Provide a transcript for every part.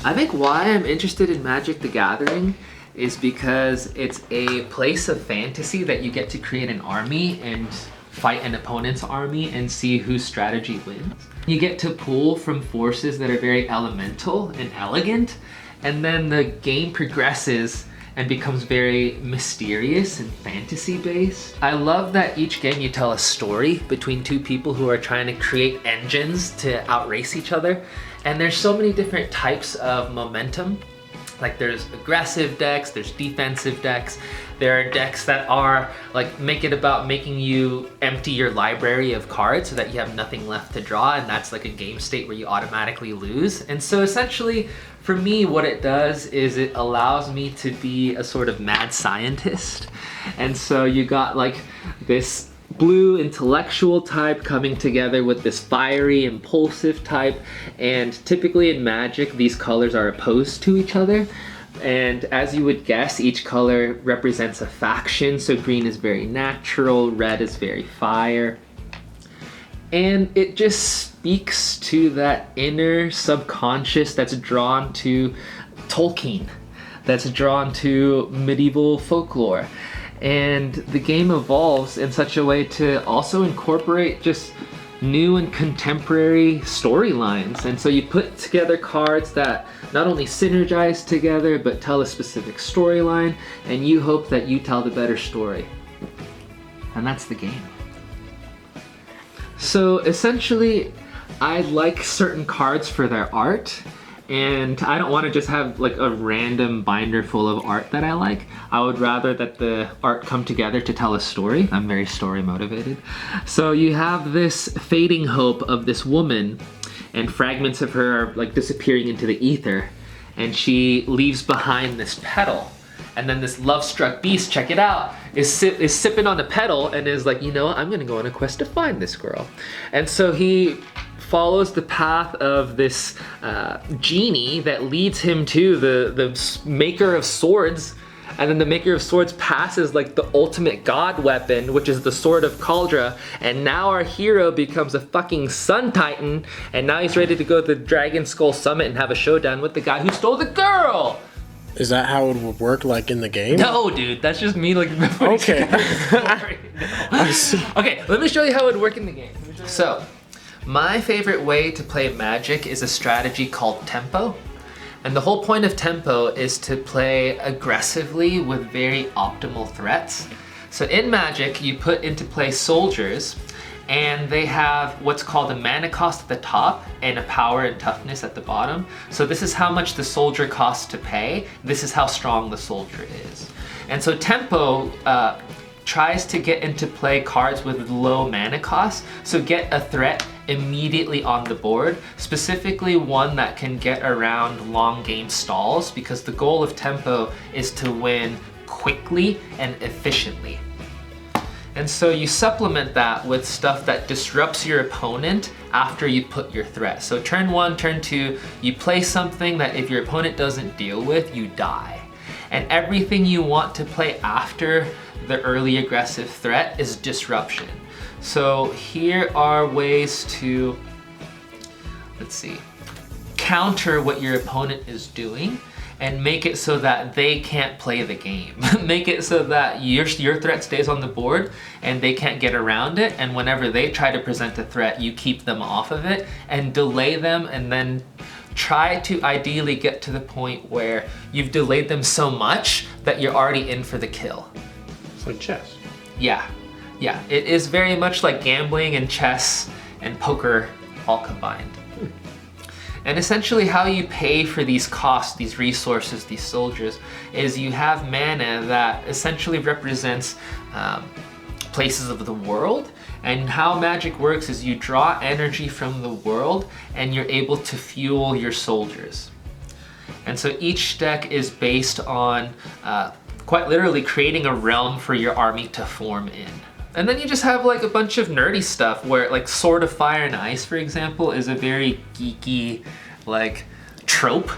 I think why I'm interested in Magic the Gathering is because it's a place of fantasy that you get to create an army and fight an opponent's army and see whose strategy wins. You get to pull from forces that are very elemental and elegant, and then the game progresses and becomes very mysterious and fantasy based. I love that each game you tell a story between two people who are trying to create engines to outrace each other. And there's so many different types of momentum. Like there's aggressive decks, there's defensive decks. There are decks that are like make it about making you empty your library of cards so that you have nothing left to draw, and that's like a game state where you automatically lose. And so essentially for me what it does is it allows me to be a sort of mad scientist. And so you got like this blue intellectual type coming together with this fiery impulsive type, and typically in Magic these colors are opposed to each other, and as you would guess each color represents a faction. So green is very natural, red is very fire, and it just speaks to that inner subconscious that's drawn to Tolkien, that's drawn to medieval folklore. And the game evolves in such a way to also incorporate just new and contemporary storylines. And so you put together cards that not only synergize together, but tell a specific storyline, and you hope that you tell the better story. And that's the game. So essentially, I like certain cards for their art, and I don't want to just have like a random binder full of art that I like. I would rather that the art come together to tell a story. I'm very story motivated. So you have this fading hope of this woman, and fragments of her are like disappearing into the ether, and she leaves behind this petal. And then this love-struck beast, check it out, is sipping on a petal and is like, you know what, I'm gonna go on a quest to find this girl. And so he follows the path of this genie that leads him to the maker of swords, and then the maker of swords passes like the ultimate god weapon, which is the sword of Caldra, and now our hero becomes a fucking sun titan, and now he's ready to go to the Dragon Skull Summit and have a showdown with the guy who stole the girl. Is that how it would work, like in the game? No, dude, that's just me like. Okay. Okay, let me show you how it would work in the game. So, my favorite way to play Magic is a strategy called Tempo. And the whole point of Tempo is to play aggressively with very optimal threats. So in Magic, you put into play soldiers, and they have what's called a mana cost at the top and a power and toughness at the bottom. So this is how much the soldier costs to pay. This is how strong the soldier is. And so Tempo tries to get into play cards with low mana costs, so get a threat immediately on the board, specifically one that can get around long game stalls, because the goal of Tempo is to win quickly and efficiently. And so you supplement that with stuff that disrupts your opponent after you put your threat. So turn 1, turn 2, you play something that if your opponent doesn't deal with, you die. And everything you want to play after the early aggressive threat is disruption. So here are ways to, let's see, counter what your opponent is doing and make it so that they can't play the game. Make it so that your threat stays on the board and they can't get around it, and whenever they try to present a threat, you keep them off of it and delay them, and then try to ideally get to the point where you've delayed them so much that you're already in for the kill. It's like chess. Yeah, it is very much like gambling and chess and poker all combined. And essentially how you pay for these costs, these resources, these soldiers, is you have mana that essentially represents places of the world. And how Magic works is you draw energy from the world and you're able to fuel your soldiers. And so each deck is based on quite literally creating a realm for your army to form in. And then you just have like a bunch of nerdy stuff where like Sword of Fire and Ice, for example, is a very geeky like trope,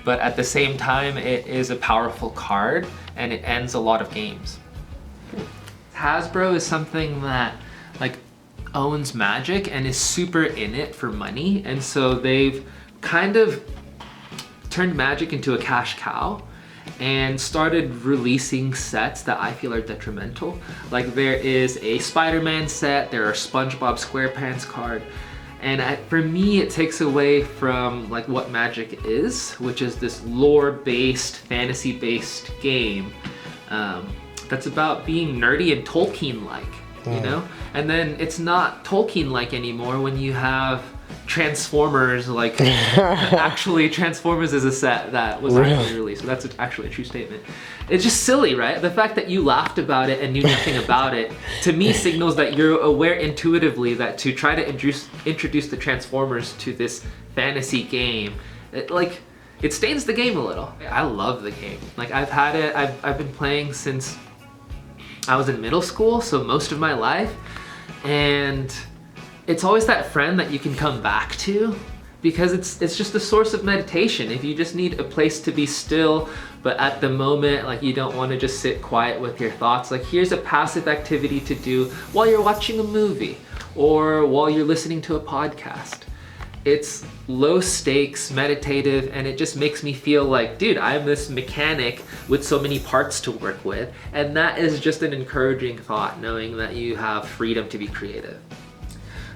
but at the same time it is a powerful card and it ends a lot of games. Hasbro is something that like owns Magic and is super in it for money, and so they've kind of turned Magic into a cash cow and started releasing sets that I feel are detrimental. Like there is a Spider-Man set, there are SpongeBob SquarePants card, and for me it takes away from like what Magic is, which is this lore-based, fantasy-based game that's about being nerdy and Tolkien-like, you know? And then it's not Tolkien-like anymore when you have Transformers, like actually Transformers is a set that was actually released, so that's actually a true statement. It's just silly, right? The fact that you laughed about it and knew nothing about it, to me signals that you're aware intuitively that to try to introduce the Transformers to this fantasy game, it stains the game a little. I love the game. Like I've been playing since I was in middle school, so most of my life, and it's always that friend that you can come back to because it's just a source of meditation. If you just need a place to be still, but at the moment, like you don't want to just sit quiet with your thoughts, like here's a passive activity to do while you're watching a movie or while you're listening to a podcast. It's low stakes, meditative, and it just makes me feel like, dude, I'm this mechanic with so many parts to work with. And that is just an encouraging thought, knowing that you have freedom to be creative.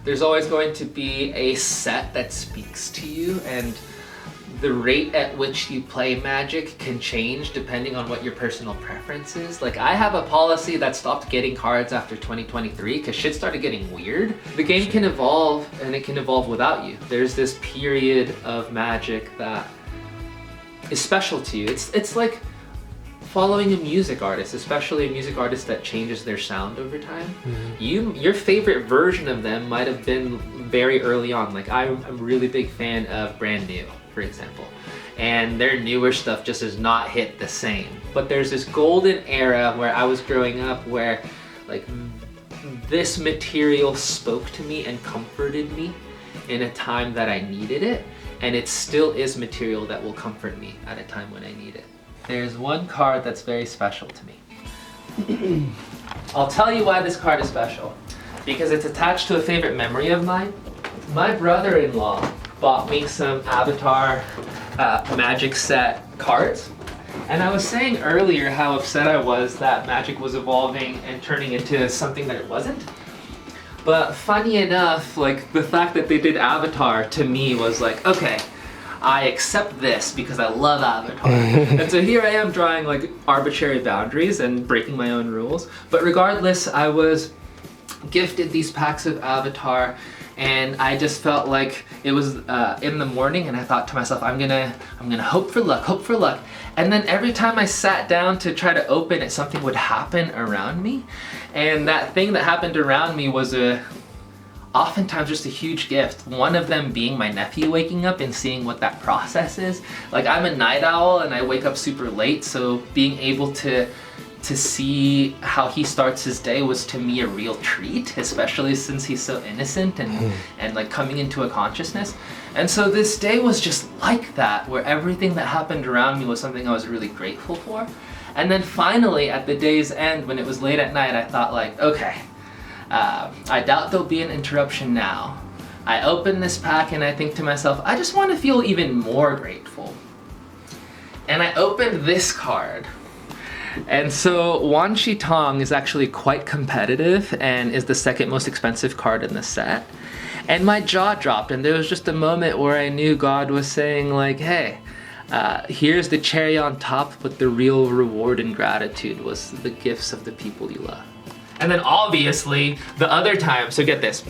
There's always going to be a set that speaks to you, and the rate at which you play Magic can change depending on what your personal preference is. Like I have a policy that stopped getting cards after 2023 because shit started getting weird. The game can evolve, and it can evolve without you. There's this period of Magic that is special to you. It's like following a music artist, especially a music artist that changes their sound over time. Your favorite version of them might have been very early on. Like I'm a really big fan of Brand New, for example, and their newer stuff just does not hit the same. But there's this golden era where I was growing up where like this material spoke to me and comforted me in a time that I needed it, and it still is material that will comfort me at a time when I need it. There's one card that's very special to me. I'll tell you why this card is special. Because it's attached to a favorite memory of mine. My brother-in-law bought me some Avatar Magic set cards. And I was saying earlier how upset I was that Magic was evolving and turning into something that it wasn't. But funny enough, like the fact that they did Avatar to me was like, okay, I accept this because I love Avatar. And so here I am drawing like arbitrary boundaries and breaking my own rules. But regardless, I was gifted these packs of Avatar, and I just felt like it was in the morning, and I thought to myself, I'm gonna hope for luck. And then every time I sat down to try to open it, something would happen around me. And that thing that happened around me was oftentimes just a huge gift. One of them being my nephew waking up and seeing what that process is. Like I'm a night owl and I wake up super late, so being able to see how he starts his day was to me a real treat, especially since he's so innocent and like coming into a consciousness. And so this day was just like that, where everything that happened around me was something I was really grateful for. And then finally at the day's end, when it was late at night, I thought like, okay, I doubt there'll be an interruption now. I open this pack and I think to myself, I just want to feel even more grateful. And I opened this card. And so Wan Shi Tong is actually quite competitive and is the second most expensive card in the set. And my jaw dropped, and there was just a moment where I knew God was saying like, hey, here's the cherry on top, but the real reward and gratitude was the gifts of the people you love. And then obviously the other time, so get this,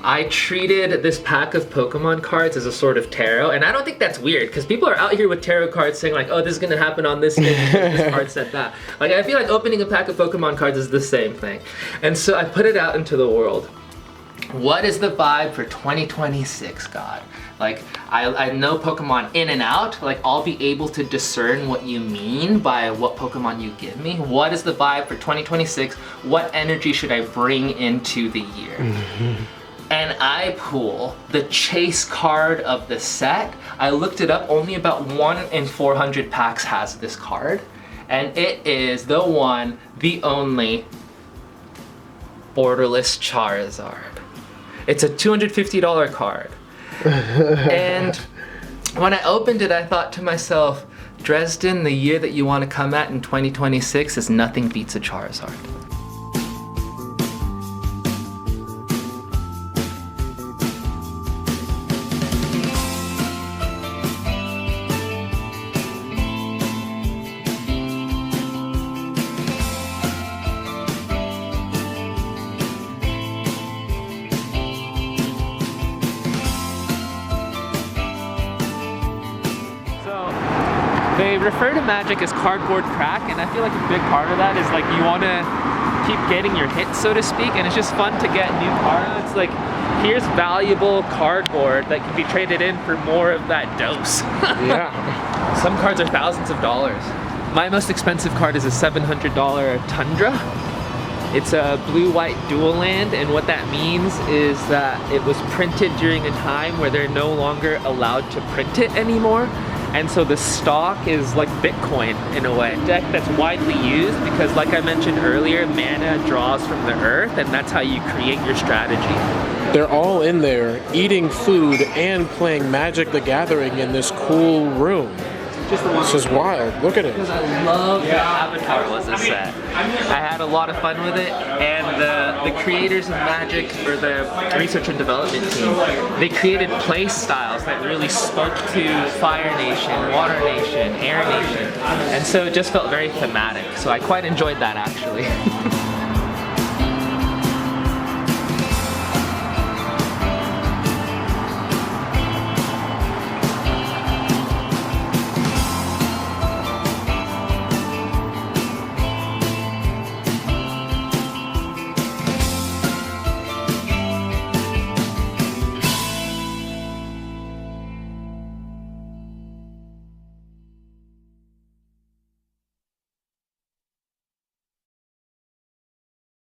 I treated this pack of Pokemon cards as a sort of tarot, and I don't think that's weird, because people are out here with tarot cards saying like, oh, this is gonna happen on this day, this card said that. Like I feel like opening a pack of Pokemon cards is the same thing. And so I put it out into the world. What is the vibe for 2026, God? Like, I know Pokemon in and out, like I'll be able to discern what you mean by what Pokemon you give me. What is the vibe for 2026? What energy should I bring into the year? And I pull the chase card of the set. I looked it up, only about 1 in 400 packs has this card. And it is the one, the only, Borderless Charizard. It's a $250 card. And When I opened it, I thought to myself, Dresden, the year that you want to come at in 2026 is nothing beats a Charizard. They refer to Magic as cardboard crack, and I feel like a big part of that is like you want to keep getting your hits, so to speak, and it's just fun to get new cards. It's like, here's valuable cardboard that can be traded in for more of that dose. Yeah. Some cards are thousands of dollars. My most expensive card is a $700 Tundra. It's a blue-white dual land, and what that means is that it was printed during a time where they're no longer allowed to print it anymore. And so the stock is like Bitcoin in a way. Deck that's widely used because, like I mentioned earlier, mana draws from the earth, and that's how you create your strategy. They're all in there eating food and playing Magic the Gathering in this cool room. This is wild. Look at it. Because I love the Avatar was a set. I had a lot of fun with it, and the creators of Magic, or the research and development team, they created play styles that really spoke to Fire Nation, Water Nation, Air Nation, and so it just felt very thematic. So I quite enjoyed that, actually.